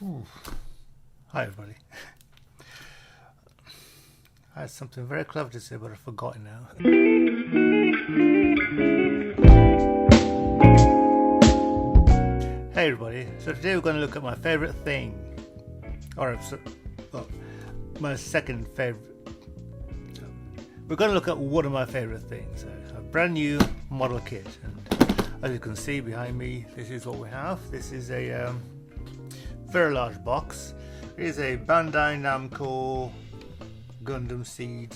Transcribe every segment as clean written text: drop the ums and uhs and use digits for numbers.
Ooh. Hi everybody. I had something very clever to say, but I've forgotten now. Hey everybody, so today we're going to look at my favorite thing, or well, my second favorite. We're going to look at one of my favorite things, a brand new model kit, and as you can see behind me, this is what we have. This is a very large box. It is a Bandai Namco Gundam Seed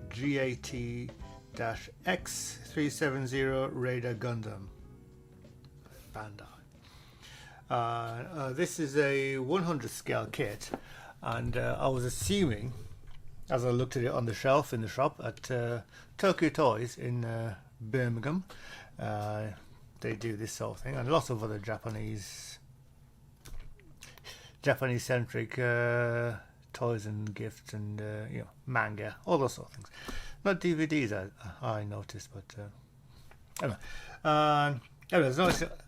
GAT-X370 Radar Gundam Bandai. This is a 100 scale kit, and I was assuming, as I looked at it on the shelf in the shop at Tokyo Toys in Birmingham, they do this sort of thing, and lots of other Japanese centric toys and gifts and manga, all those sort of things. Not DVDs, I noticed, but anyway,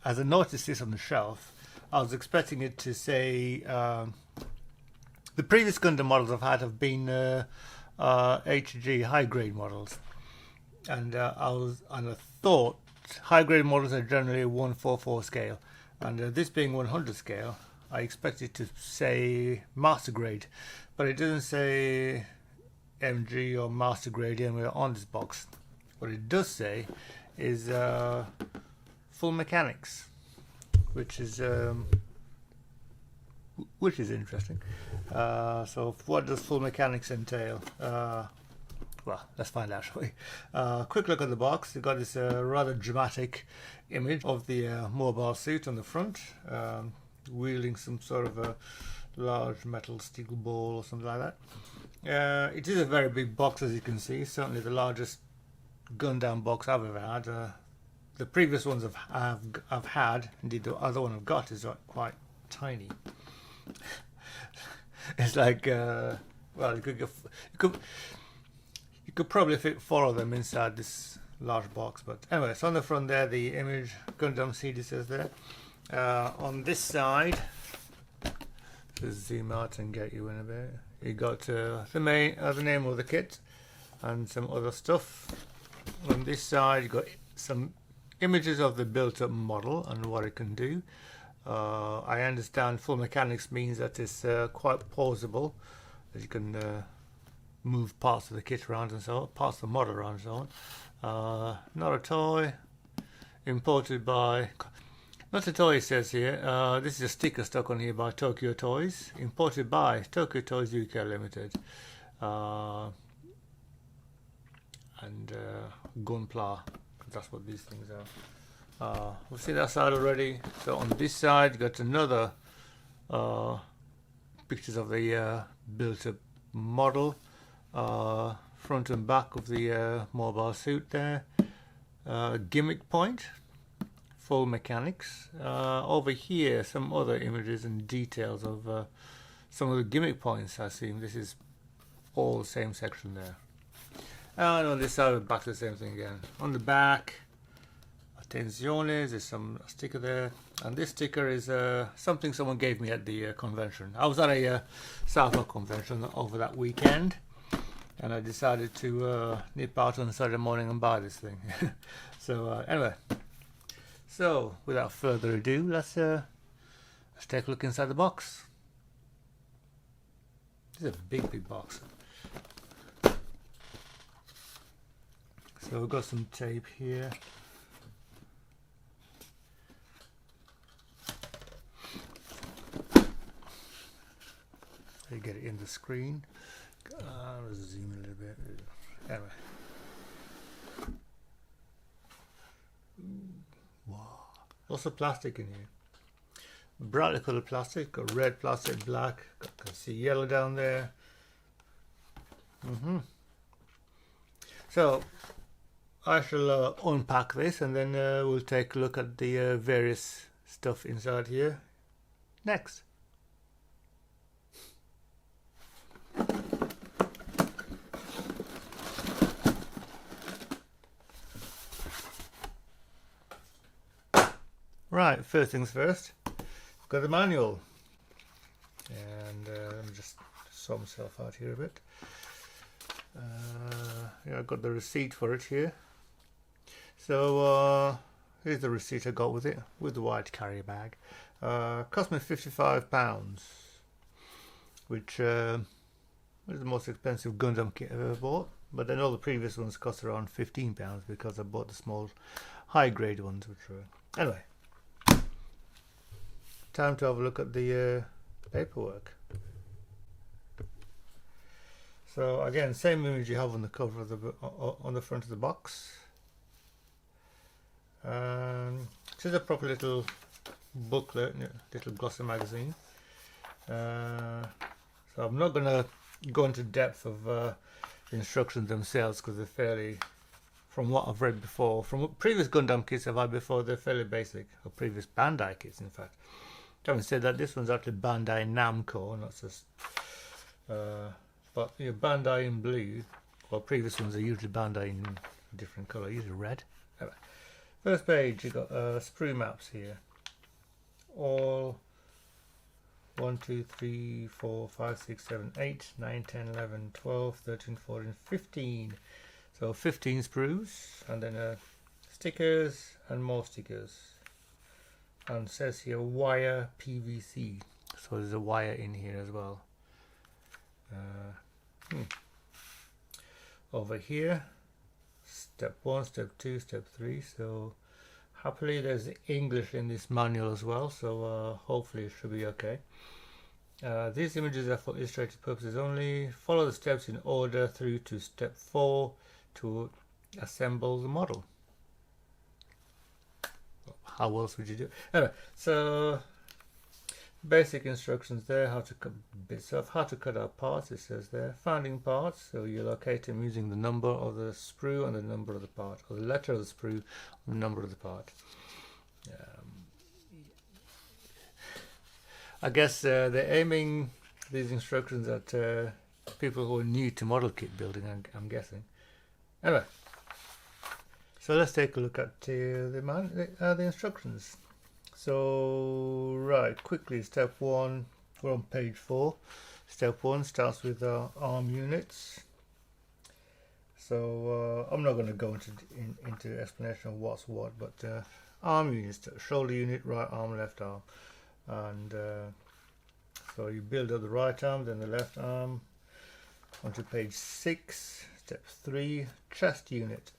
as I noticed this on the shelf, I was expecting it to say the previous Gundam models I've had have been HG high grade models, and I thought high grade models are generally a 144 scale, and this being 100 scale, I expected to say master grade, but it doesn't say MG or master grade anywhere on this box. What it does say is full mechanics, which is interesting. So what does full mechanics entail? Well, let's find out, shall we? Quick look at the box. You've got this rather dramatic image of the mobile suit on the front, wielding some sort of a large metal steel ball or something like that. It is a very big box, as you can see. Certainly the largest Gundam box I've ever had. The previous ones I've had, indeed the other one I've got, is quite tiny. It's like, well, you could probably fit 4 of them inside this large box. But anyway, so on the front there, the image Gundam CD says there. On this side, just zoom out and get you in a bit. You got the name of the kit and some other stuff. On this side, you got some images of the built-up model and what it can do. I understand full mechanics means that it's quite pausable, that you can move parts of the kit around and so on, parts of the model around and so on. Not a toy, imported by. Not a toy, it says here. This is a sticker stuck on here by Tokyo Toys, imported by Tokyo Toys UK Limited, and Gunpla. That's what these things are. We've seen that side already. So on this side, you got another pictures of the built-up model, front and back of the mobile suit there. Gimmick point. Full mechanics. Over here, some other images and details of some of the gimmick points. I assume this is all the same section there. And on this side, back to the same thing again. On the back, attenzione, there's some sticker there, and this sticker is something someone gave me at the convention. I was at a Southwark convention over that weekend, and I decided to nip out on Saturday morning and buy this thing. So anyway. So, without further ado, let's take a look inside the box. This is a big box. So we've got some tape here. You get it in the screen. I'll zoom a little bit. Anyway. Wow. Lots of plastic in here. Brightly coloured plastic, got red plastic, black, I can see yellow down there. So I shall unpack this, and then we'll take a look at the various stuff inside here next. Right, first things first, got the manual, and let me just sort myself out here a bit. Yeah, I got the receipt for it here. So here's the receipt I got with it, with the white carrier bag. Cost me £55, which is the most expensive Gundam kit I've ever bought. But then all the previous ones cost around £15 because I bought the small high grade ones, which were... Anyway, time to have a look at the paperwork. So again, same image you have on the cover of the on the front of the box. This is a proper little booklet, little glossy magazine. So I'm not going to go into depth of the instructions themselves because they're fairly, from what I've read before, from previous Gundam kits I've had before, they're fairly basic, or previous Bandai kits in fact. Having said that, this one's actually Bandai Namco, not just but Bandai in blue. Well, previous ones are usually Bandai in a different colour, usually red. Anyway, first page, you got sprue maps here. All 1, 2, 3, 4, 5, 6, 7, 8, 9, 10, 11, 12, 13, 14, 15. So 15 sprues, and then stickers and more stickers. And it says here wire PVC. So there's a wire in here as well. Over here, step 1, step 2, step 3. So happily there's English in this manual as well, so hopefully it should be okay. These images are for illustrative purposes only. Follow the steps in order through to step 4 to assemble the model. How else would you do it? Anyway, so basic instructions there, how to cut bits off, how to cut out parts, it says there. Founding parts, so you locate them using the number of the sprue and the number of the part, or the letter of the sprue and the number of the part. I guess they're aiming these instructions at people who are new to model kit building, I'm guessing. Anyway, so let's take a look at the instructions. So, right, quickly, step 1, we're on page 4. Step 1 starts with arm units. So, I'm not going to go into explanation of what's what, but arm units, shoulder unit, right arm, left arm. And so you build up the right arm, then the left arm. Onto page 6, step 3, chest unit.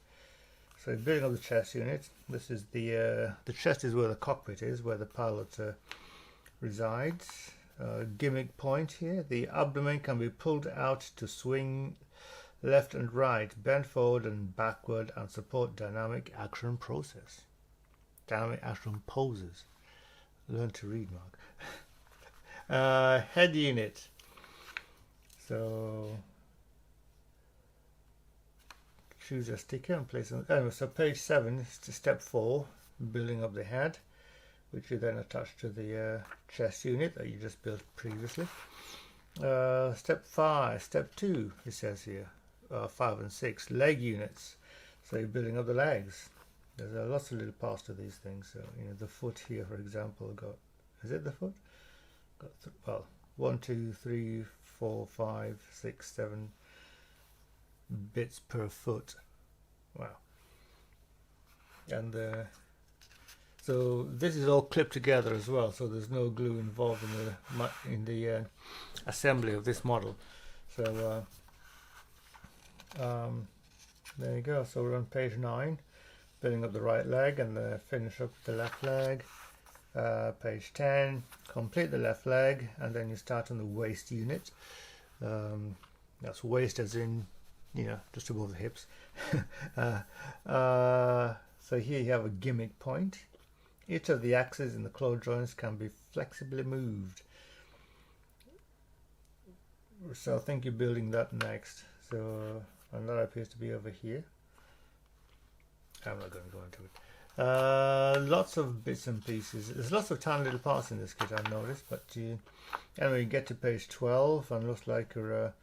So building up the chest unit. This is the chest is where the cockpit is, where the pilot resides. Gimmick point here. The abdomen can be pulled out to swing left and right, bend forward and backward, and support dynamic action process. Dynamic action poses. Learn to read, Mark. Head unit. So choose a sticker and place it. Anyway, so page 7 is to step 4, building up the head, which you then attach to the chest unit that you just built previously. Step 5, step 2, it says here, 5 and 6, leg units. So you're building up the legs. There's lots of little parts to these things. So the foot here, for example, got, is it the foot? Got well, 1, 2, 3, 4, 5, 6, 7 bits per foot. Wow. And so this is all clipped together as well, so there's no glue involved in the assembly of this model. So there you go. So we're on page 9, building up the right leg, and finish up the left leg. Page 10, complete the left leg, and then you start on the waist unit. That's waist as in, just above the hips. So here you have a gimmick point. Each of the axes in the claw joints can be flexibly moved. So I think you're building that next. So, and that appears to be over here. I'm not going to go into it. Lots of bits and pieces. There's lots of tiny little parts in this kit, I've noticed. But anyway, you get to page 12 and looks like you're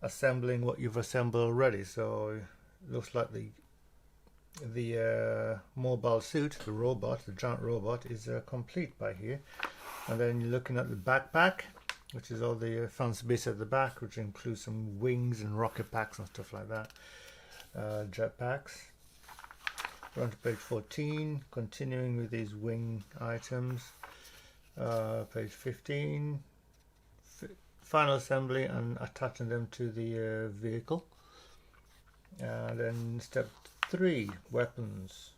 assembling what you've assembled already. So it looks like the mobile suit, the robot, the giant robot, is complete by here. And then you're looking at the backpack, which is all the fancy bits at the back, which includes some wings and rocket packs and stuff like that, jet packs. We're on to page 14, continuing with these wing items. Page 15, final assembly and attaching them to the vehicle. Then step 3, weapons.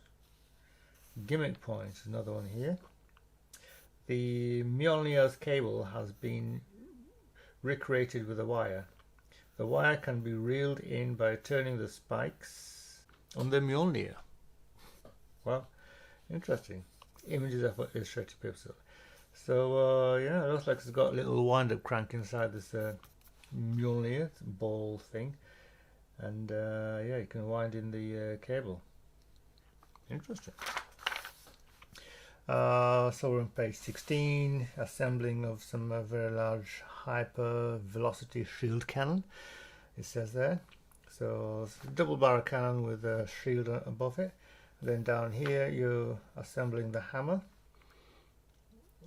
Gimmick points, another one here. The Mjolnir's cable has been recreated with a wire. The wire can be reeled in by turning the spikes on the Mjolnir. Well, interesting. Images are for illustrated purposes. So yeah, it looks like it's got a little wind-up crank inside this Mjolnir ball thing, and yeah, you can wind in the cable. Interesting. So we're on page 16, assembling of some very large hyper velocity shield cannon, it says there. So it's a double barrel cannon with a shield above it. Then down here you're assembling the hammer.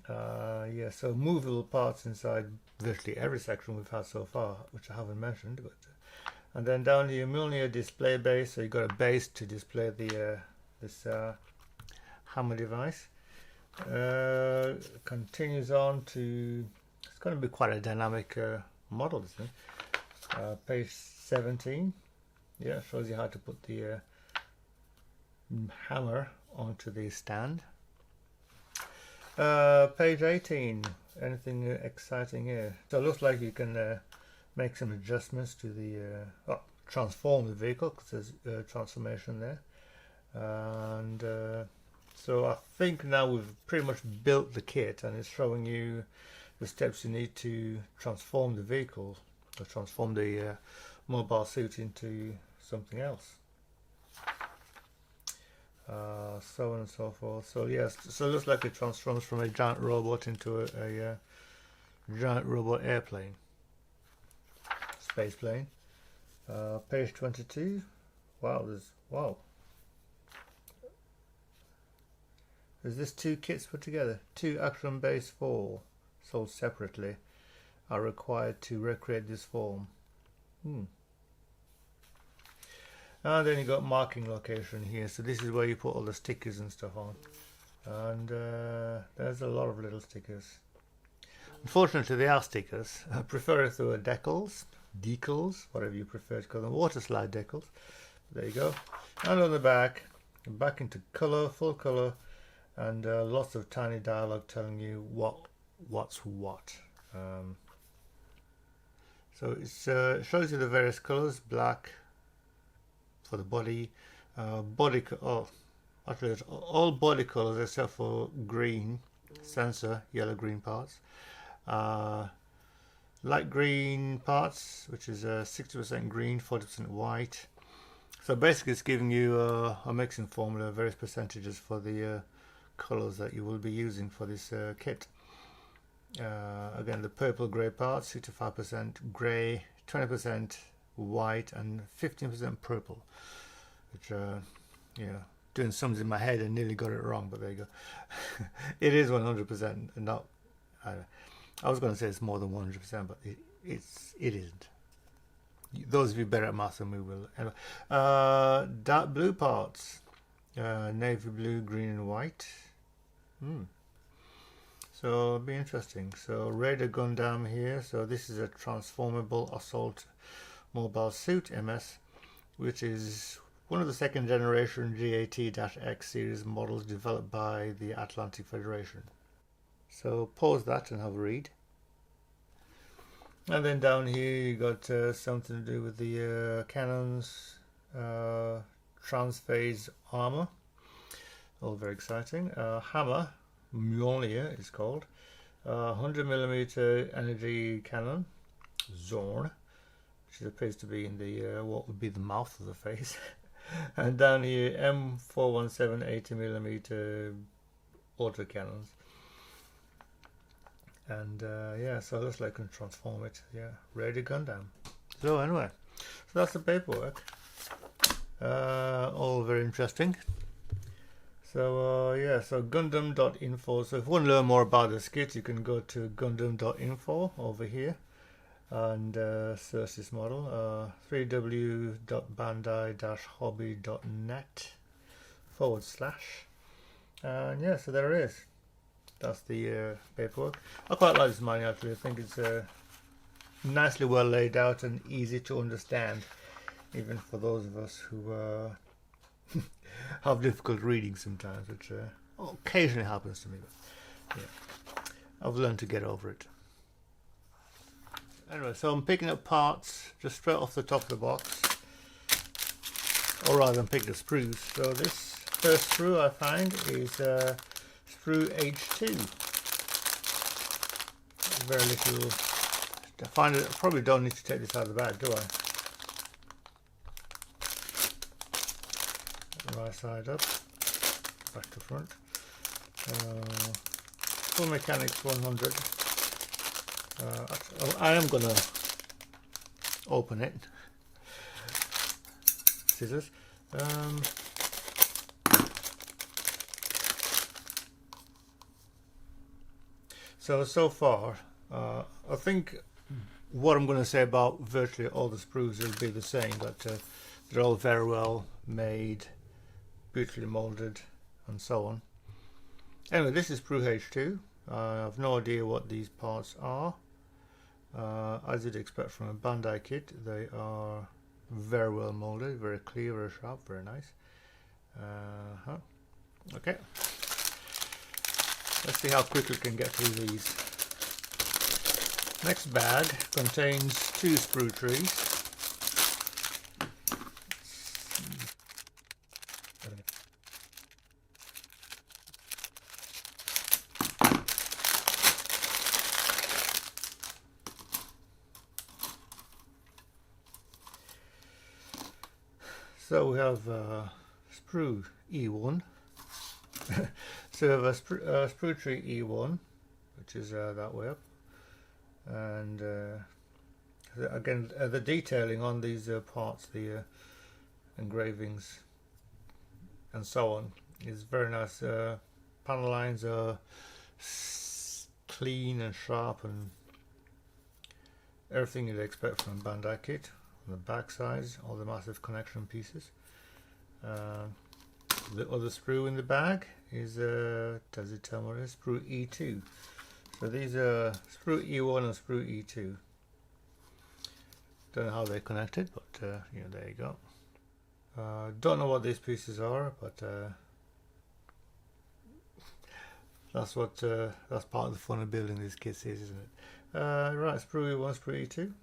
Yeah, so movable parts inside virtually every section we've had so far, which I haven't mentioned. But and then down here, Mjolnir display base. So you've got a base to display the this hammer device. Continues on to, it's going to be quite a dynamic model, isn't it? Page 17. Yeah, shows you how to put the hammer onto the stand. Page 18. Anything exciting here? So it looks like you can make some adjustments to the transform the vehicle, because there's transformation there. And so I think now we've pretty much built the kit, and it's showing you the steps you need to transform the vehicle, or transform the mobile suit into something else. So on and so forth. So yes, so it looks like it transforms from a giant robot into a giant robot airplane, space plane. Page 22. Wow, there's this 2 kits put together. 2 Action Base 4 sold separately are required to recreate this form. And then you got marking location here. So this is where you put all the stickers and stuff on. And there's a lot of little stickers. Unfortunately, they are stickers. I prefer if they were decals, whatever you prefer to call them, water slide decals. There you go. And on the back into color, full color, and lots of tiny dialogue telling you what's what. So it shows you the various colors: black for the body, actually it's all body colors except for green sensor, yellow green parts, light green parts, which is 60% green, 40% white. So basically it's giving you a mixing formula, various percentages for the colors that you will be using for this kit. Again, the purple grey parts, 65% grey, 20% white, and 15% purple, which doing sums in my head and nearly got it wrong, but there you go. It is 100%, not I was going to say it's more than 100%, but it isn't. Those of you better at maths than we will. Anyway, dark blue parts, navy blue, green and white. So it'll be interesting. So Raider Gundam here. So this is a transformable assault mobile suit MS, which is one of the second generation GAT-X series models developed by the Atlantic Federation. So pause that and have a read. And then down here you got something to do with the cannons, transphase armor, all very exciting. Hammer, Mjolnir is called, 100mm energy cannon, Zorn, which appears to be in the what would be the mouth of the face. And down here M417 80mm autocannons. And yeah, so it looks like I can transform it. Yeah, Raider Gundam. So anyway, so that's the paperwork. All very interesting. So yeah, so Gundam.info. So if you want to learn more about this kit, you can go to Gundam.info over here and search this model. www.bandai-hobby.net/. And yeah, so there it is. That's the paperwork. I quite like this manual actually. I think it's nicely well laid out and easy to understand, even for those of us who have difficult reading sometimes, which occasionally happens to me. But yeah, I've learned to get over it. Anyway, so I'm picking up parts just straight off the top of the box, or rather I'm picking up sprues. So this first sprue I find is sprue H2. Very little. I find it. I probably don't need to take this out of the bag, do I? Right side up, back to front. Full Mechanics 100. I am gonna open it. Scissors. So far, I think what I'm going to say about virtually all the sprues will be the same, but they're all very well made, beautifully molded, and so on. Anyway, this is sprue H2. I have no idea what these parts are. As you'd expect from a Bandai kit, they are very well molded, very clear, very sharp, very nice. Okay, let's see how quick we can get through these. Next bag contains 2 sprue trees. So we have sprue E1. So we have a sprue tree E1, which is that way up, and again the detailing on these parts, the engravings and so on, is very nice. Panel lines are clean and sharp, and everything you'd expect from a Bandai kit. On the back sides, all the massive connection pieces. The other sprue in the bag is, does it tell me what it is? Sprue E2. So these are sprue E1 and sprue E2. Don't know how they're connected, but you know, there you go. Don't know what these pieces are, but that's what that's part of the fun of building these kits, isn't it? Right, sprue E1, sprue E2.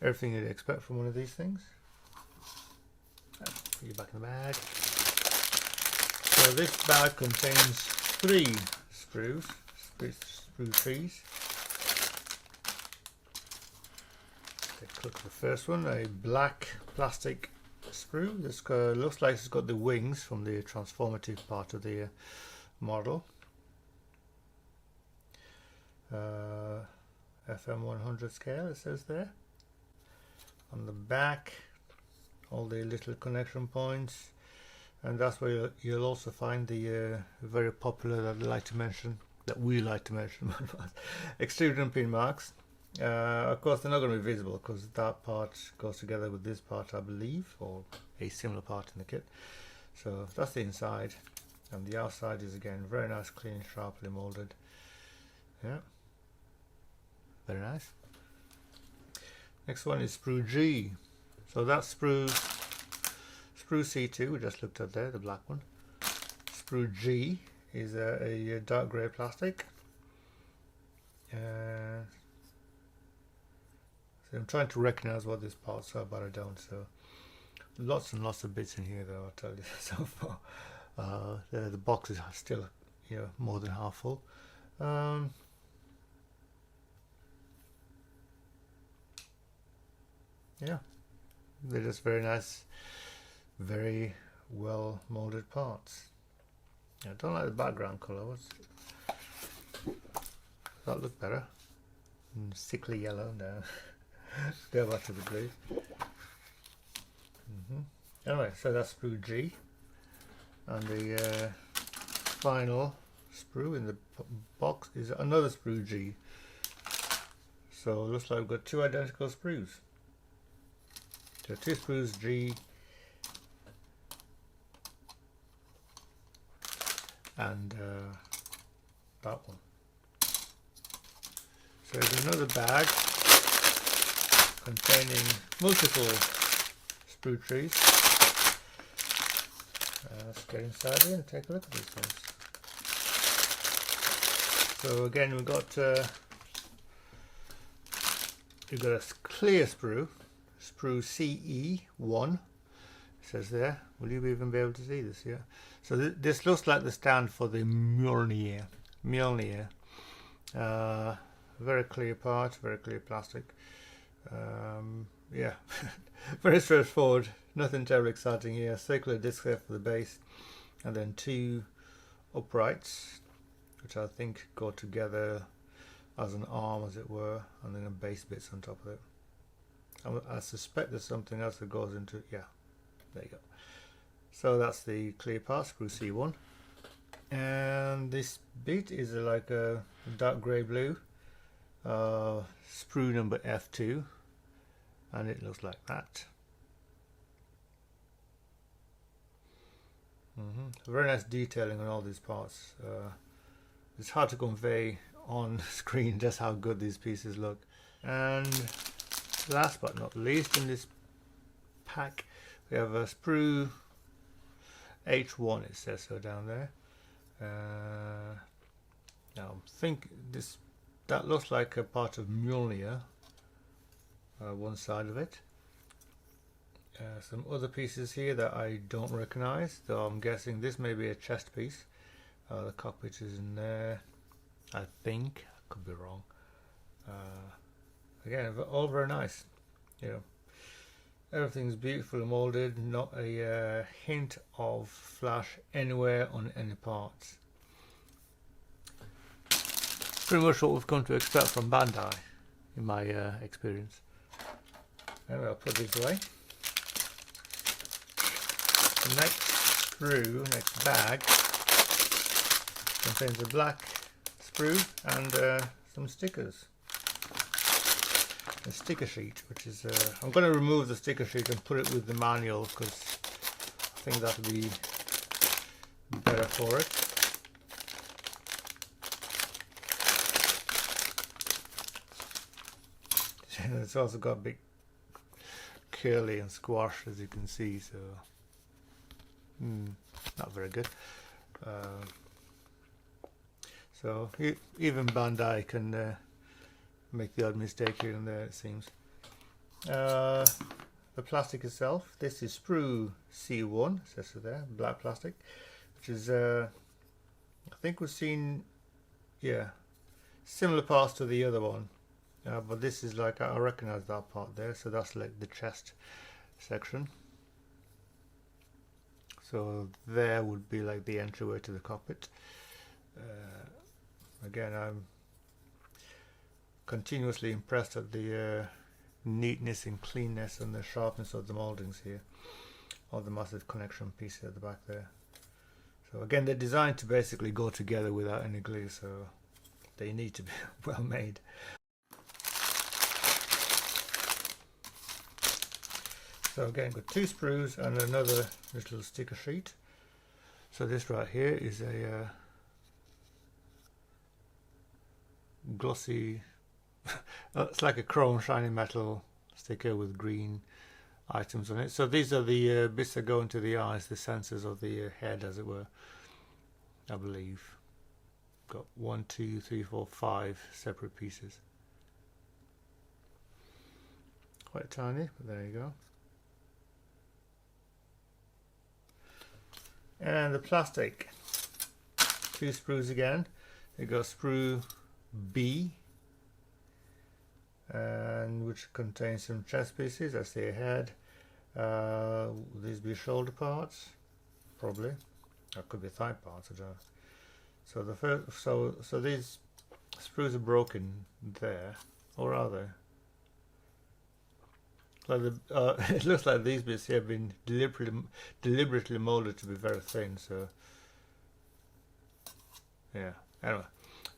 Everything you'd expect from one of these things. Put you back in the bag. So this bag contains 3 sprues, sprue trees. Take a look at the first one, a black plastic sprue. This looks like it's got the wings from the transformative part of the model. FM 100 scale, it says there. On the back, all the little connection points, and that's where you'll also find the very popular, that we like to mention, extrusion pin marks. Of course, they're not going to be visible because that part goes together with this part, I believe, or a similar part in the kit. So that's the inside, and the outside is again very nice, clean, sharply molded. Yeah, very nice. Next one is sprue G. So that's sprue C2 we just looked at there, the black one. Sprue G is a dark grey plastic. So I'm trying to recognize what these parts are, but I don't. So lots and lots of bits in here, though, I'll tell you so far. The box is still, you know, more than half full. Yeah, they're just very nice, very well molded parts. I don't like the background colour. Does that look better? Sickly yellow. No. Go back to the blue. Anyway, so that's sprue G, and the final sprue in the box is another sprue G. So it looks like we've got two identical sprues. So two sprues G and that one. So there's another bag containing multiple sprue trees. Let's get inside here and take a look at these things. So again, we've got a clear sprue CE1. It says there. Will you even be able to see this? Yeah. So this looks like the stand for the Mjolnir. Very clear part, very clear plastic. Yeah, very straightforward. Nothing terribly exciting here. Circular disc there for the base, and then two uprights, which I think go together as an arm, as it were, and then a base bits on top of it. I suspect there's something else that goes into it. Yeah, there you go. So that's the clear part, sprue C1, and this bit is like a dark grey blue sprue number F2, and it looks like that. Very nice detailing on all these parts. It's hard to convey on screen just how good these pieces look. And last but not least, in this pack we have a sprue H1, it says so down there. Now I think that looks like a part of Mjolnir, one side of it. Some other pieces here that I don't recognize, though I'm guessing this may be a chest piece. The cockpit is in there, I think. I could be wrong. Again, all very nice. You know, everything's beautifully molded, not a hint of flash anywhere on any parts. Pretty much what we've come to expect from Bandai, in my experience. Anyway, I'll put these away. The next bag contains a black sprue and some stickers. A sticker sheet, which is I'm going to remove the sticker sheet and put it with the manual, because I think that would be better for it. It's also got a big curly and squash, as you can see, so not very good. So even Bandai can make the odd mistake here and there, it seems. The plastic itself, this is sprue C1, says it there, black plastic, which is I think we've seen, yeah, similar parts to the other one, but this is like, I recognize that part there, so that's like the chest section. So there would be like the entryway to the cockpit. Again, I'm continuously impressed at the neatness and cleanness and the sharpness of the moldings here, of the massive connection pieces at the back there. So again, they're designed to basically go together without any glue, so they need to be well made. So again, got two sprues and another little sticker sheet. So this right here is a glossy, it's like a chrome shiny metal sticker with green items on it. So these are the bits that go into the eyes, the sensors of the head, as it were, I believe. Got 1, 2, 3, 4, 5 separate pieces. Quite tiny, but there you go. And the plastic, two sprues again. You got sprue B, and which contains some chest pieces. I see a head. These be shoulder parts, probably. That could be thigh parts. I don't know. So the first, so these sprues are broken there, or are they? Like it looks like these bits here have been deliberately molded to be very thin. So yeah. Anyway,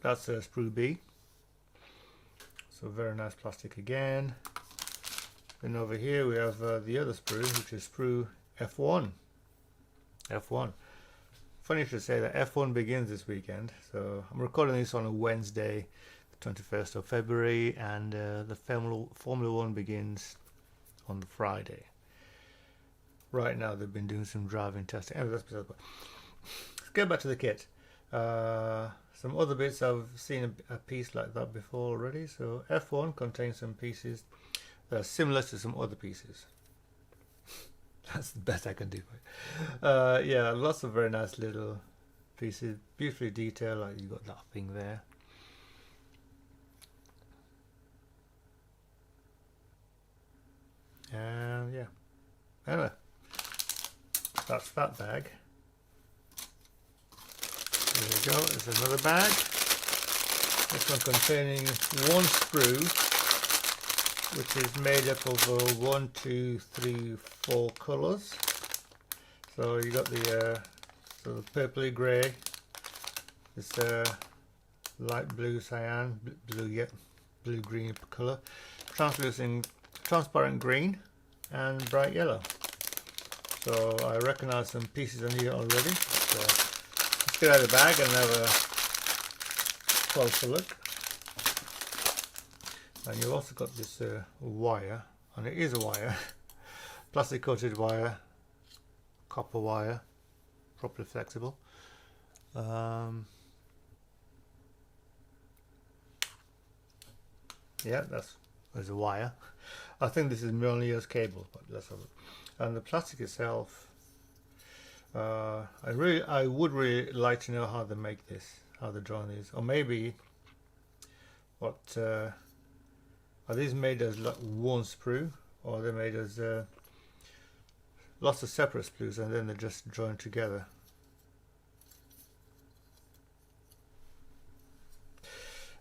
that's sprue B. So very nice plastic again. Then over here we have the other sprue, which is sprue F1. F1. Funny to say that F1 begins this weekend. So I'm recording this on a Wednesday, the 21st of February, and the Formula 1 begins on the Friday. Right now they've been doing some driving testing. Anyway, that's beside the point. Let's get back to the kit. Some other bits, I've seen a piece like that before already. So F1 contains some pieces that are similar to some other pieces. That's the best I can do. Yeah, lots of very nice little pieces, beautifully detailed. Like you got that thing there. And yeah, anyway, that's that bag. There we go, there's another bag. This one containing one sprue, which is made up of 1, 2, 3, 4 colours. So you got the sort of purpley grey, this light blue cyan, blue green colour, transparent green, and bright yellow. So I recognise some pieces in here already. So let's get out of the bag and have a closer look. And you've also got this wire, and it is a wire, plastic coated wire, copper wire, properly flexible. Yeah, there's a wire. I think this is Mjolnir's cable, but let's have a look. And the plastic itself, I would really like to know how they make this, how they're drawing these, or maybe what are these made as like one sprue, or they're made as lots of separate sprues and then they're just joined together.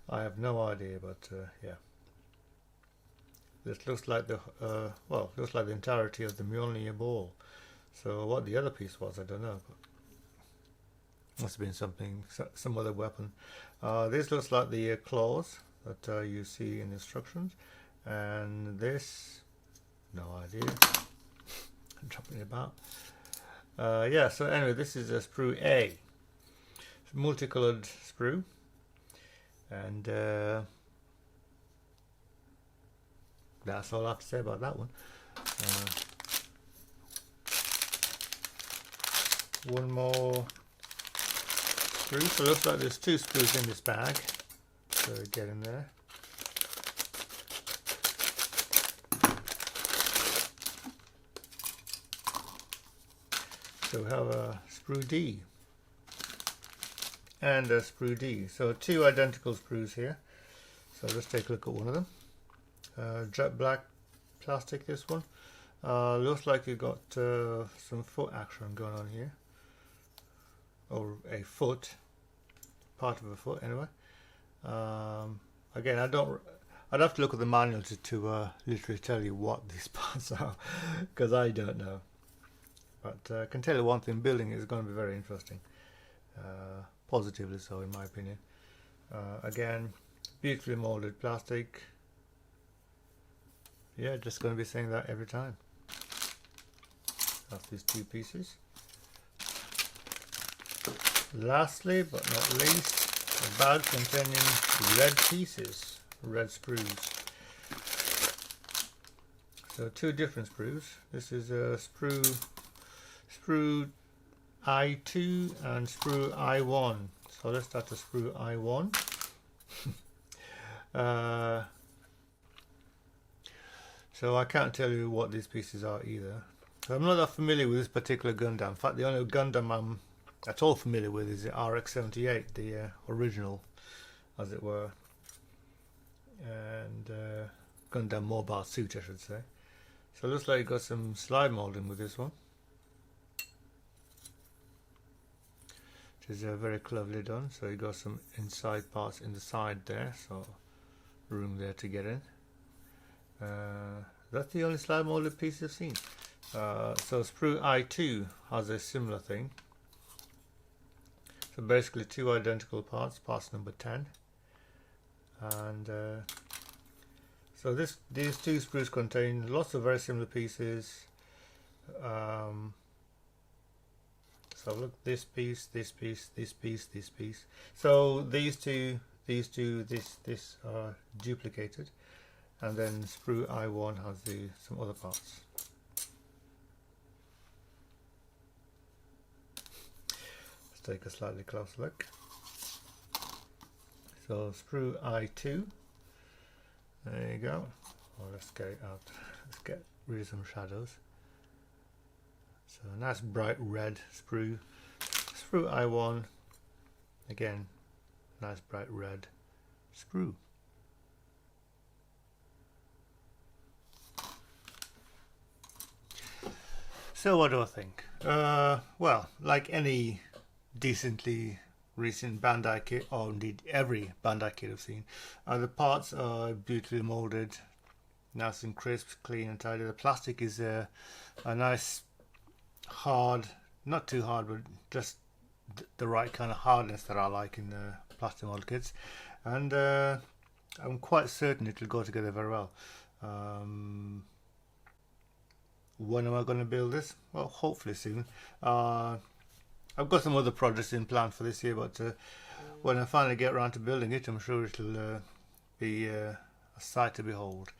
I have no idea, but yeah. This looks like the well, looks like the entirety of the Mjolnir ball. So what the other piece was, I don't know. But must have been something, some other weapon. This looks like the claws that you see in the instructions, and this, no idea. I'm dropping it about. Yeah. So anyway, this is a sprue A, multicolored sprue, and that's all I have to say about that one. One more sprue. So it looks like there's 2 sprues in this bag. So get in there. So we have a sprue D and a sprue D. So 2 identical sprues here. So let's take a look at one of them. Jet black plastic, this one. Looks like you've got some foot action going on here, or a foot, part of a foot anyway. Again, I'd have to look at the manual to literally tell you what these parts are, because I don't know. But I can tell you one thing, building is going to be very interesting, positively so in my opinion. Again, beautifully molded plastic. Yeah, just going to be saying that every time. That's these 2 pieces. Lastly, but not least, a bag containing red pieces, red sprues. So 2 different sprues. This is a sprue I2 and sprue I1. So let's start with sprue I1. So I can't tell you what these pieces are either. So I'm not that familiar with this particular Gundam. In fact, the only Gundam I'm at all familiar with is the RX-78, the original, as it were, and Gundam mobile suit, I should say. So it looks like you've got some slide molding with this one, which is very cleverly done. So you've got some inside parts in the side there, so room there to get in. that's the only slide molded piece I've seen. So sprue I2 has a similar thing. So basically two identical parts, parts number 10. And so these two sprues contain lots of very similar pieces. So look, this piece, this piece, this piece, this piece. So these two, this are duplicated, and then sprue I1 has some other parts. Let's take a slightly closer look. So sprue I2. There you go. Well, let's get it out. Let's get rid of some shadows. So a nice bright red sprue. Sprue I1. Again, nice bright red sprue. So what do I think? Well, like any decently recent Bandai kit, or indeed every Bandai kit I've seen, the parts are beautifully molded, nice and crisp, clean and tidy. The plastic is a nice hard, not too hard, but just the right kind of hardness that I like in the plastic model kits, and I'm quite certain it will go together very well. When am I going to build this? Well, hopefully soon. I've got some other projects in plan for this year, but when I finally get around to building it, I'm sure it'll be a sight to behold.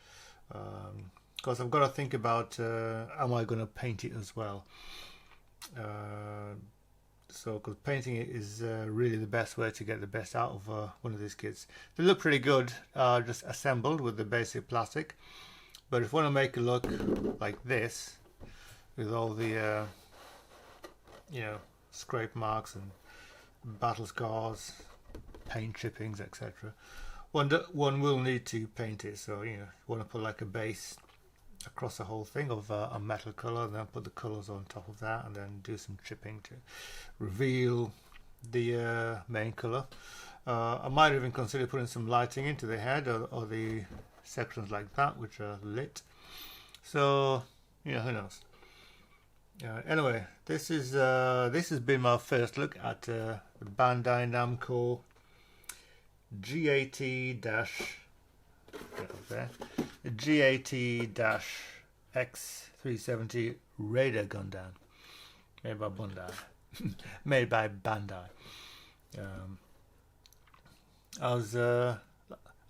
Because I've got to think about, am I going to paint it as well? So, because painting it is really the best way to get the best out of one of these kits. They look pretty good, just assembled with the basic plastic. But if you want to make it look like this, with all the, you know, scrape marks and battle scars, paint chippings, etc., one will need to paint it. So, you know, you want to put like a base across the whole thing of a metal color, and then put the colors on top of that, and then do some chipping to reveal the main color. I might even consider putting some lighting into the head or the sections like that, which are lit. So, you know, who knows. Anyway, this has been my first look at the Bandai Namco GAT-X370 Radar Gundam, made by Bandai. Made by Bandai.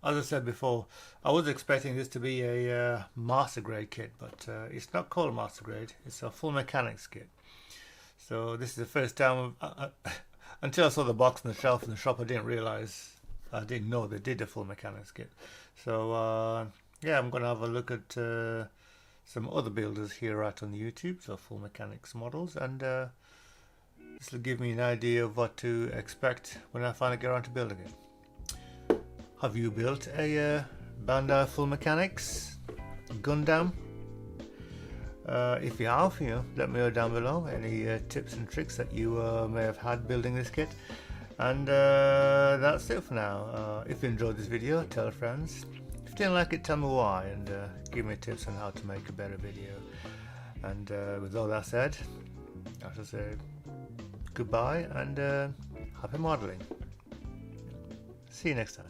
As I said before, I was expecting this to be a master grade kit, but it's not called a master grade. It's a full mechanics kit. So this is the first time, until I saw the box on the shelf in the shop, I didn't know they did a full mechanics kit. So yeah, I'm going to have a look at some other builders here out on YouTube, so full mechanics models, and this will give me an idea of what to expect when I finally get around to building it. Have you built a Bandai full mechanics Gundam? If you have, you know, let me know down below any tips and tricks that you may have had building this kit. And that's it for now. If you enjoyed this video, tell friends. If you didn't like it, tell me why, and give me tips on how to make a better video. And with all that said, I shall say goodbye and happy modeling. See you next time.